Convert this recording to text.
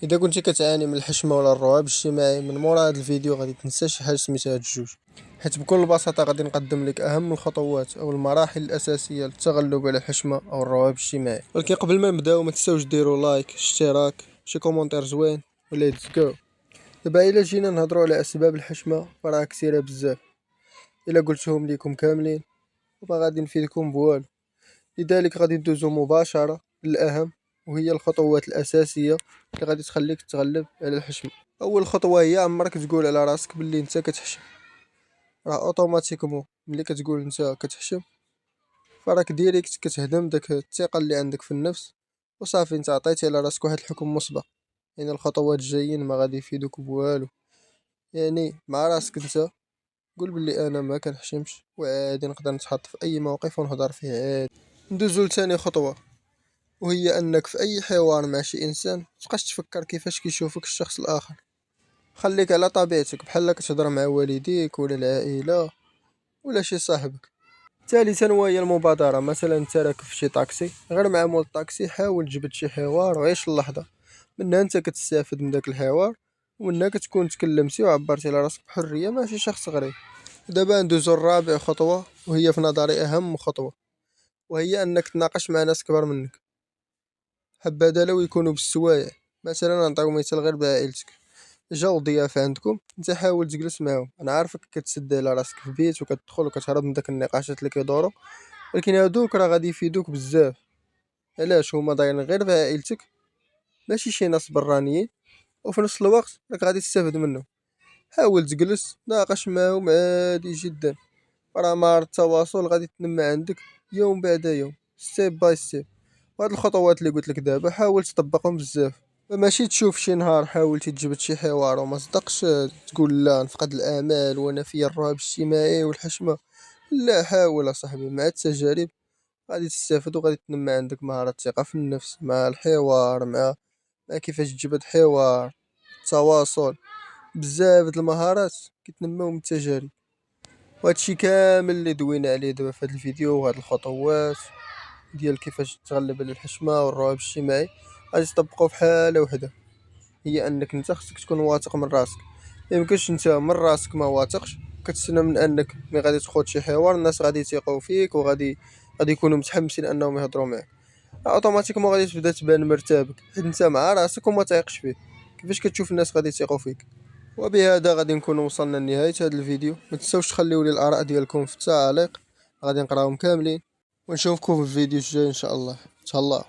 اذا كنتي كتعاني من الحشمه ولا الرهاب الاجتماعي، من مورا هذا الفيديو غادي تنسى شي حاجه سميتها هاد الجوج، حيت بكل بساطه غادي نقدم لك اهم الخطوات او المراحل الاساسيه للتغلب على الحشمه او الرهاب الاجتماعي. ولكن قبل ما نبداو ما تنساوش ديروا لايك، اشتراك، شي كومونتير زوين وليتس جو. دابا الا جينا نهضروا على اسباب الحشمه فراه كثيره بزاف، الا قلتهم ليكم كاملين وما غادي نفيدكم بوالو. لذلك غادي ندوزو مباشره للاهم، وهي الخطوات الاساسيه اللي غادي تخليك تتغلب على الحشمه. اول خطوه هي عمرك تقول على راسك باللي انت كتحشم. راه اوتوماتيكمون ملي كتقول انت كتحشم فراك ديريكت كتهدم داك الثقه اللي عندك في النفس، وصافي انت عطيتي على راسك واحد الحكم مسبق. يعني الخطوات الجايين ما غادي يفيدوك بوالو. يعني مع راسك انت قول باللي انا ما كنحشمش وعادي نقدر نتحط في اي موقف ونهضر فيه عادي. ندوزو لثاني خطوه، وهي انك في اي حوار مع شي انسان متبقاش تفكر كيفاش كيشوفك الشخص الاخر. خليك على طبيعتك بحال كتهضر مع والديك ولا العائله ولا شي صاحبك. ثالثا وهي المبادره، مثلا انت راكب في شي طاكسي، غير مع مول الطاكسي حاول تجبد شي حوار وعيش اللحظه. منها انت كتستافد من داك الحوار، ومنها كتكون تكلمتي وعبرتي على راسك بحريه مع شي شخص غريب. دابا ندوزو الرابع خطوه، وهي في نظري اهم خطوه، وهي انك تناقش مع ناس كبار منك. حبذا لو يكونوا بالسوايع. مثلا نعطيو مثال غير بعائلتك، جاو ضياف عندكم، انت حاول تجلس معاهم. انا عارفك كتسد على راسك في البيت وكتدخل وكتهرب من داك النقاشات اللي كيدوروا، ولكن هادوك راه غادي يفيدوك بزاف. علاش؟ هما دايرين غير في عائلتك، ماشي شي ناس برانيين، وفي نفس الوقت راك غادي تستافد منهم. حاول تجلس ناقش معاهم عادي جدا، راه مهارة التواصل غادي تنمى عندك يوم بعد يوم، ستيب باي ستيب. وهاد الخطوات اللي قلت لك دابا حاول تطبقهم بزاف. ماشي تشوف شي نهار حاولتي تجبد شي حوار وما صدقش تقول لا نفقد الامال وانا فيا الرهاب الاجتماعي والحشمه. لا، حاول اصاحبي، مع التجارب غادي تستافد وغادي تنمى عندك مهارة الثقة في النفس مع الحوار، مع كيفاش تجبد حوار، التواصل. بزاف د المهارات كيتنماو من التجارب. وهادشي كامل اللي دوينا عليه دابا في هاد الفيديو، وهاد الخطوات ديال كيفاش تغلب على الحشمه والرهاب الاجتماعي غادي تطبقوا في حاله وحده، هي انك انت خصك تكون واثق من راسك. ميمكنش انت من راسك ما واثقش كتسنى من انك ملي غادي تخوض شي حوار الناس غادي يثيقوا فيك غادي يكونوا متحمسين انهم يهضروا معك. اوتوماتيكمون غادي تبدا تبان مرتبك حيت انت مع راسك وما تايقش فيه. كيفاش كتشوف الناس غادي يثيقوا فيك؟ وبهذا غادي نكون وصلنا لنهاية هذا الفيديو. ما تنساوش تخليو لي الآراء ديالكم في التعاليق، غادي نقراهم كاملين، ونشوفكم في الفيديو الجاي ان شاء الله. تهلاو.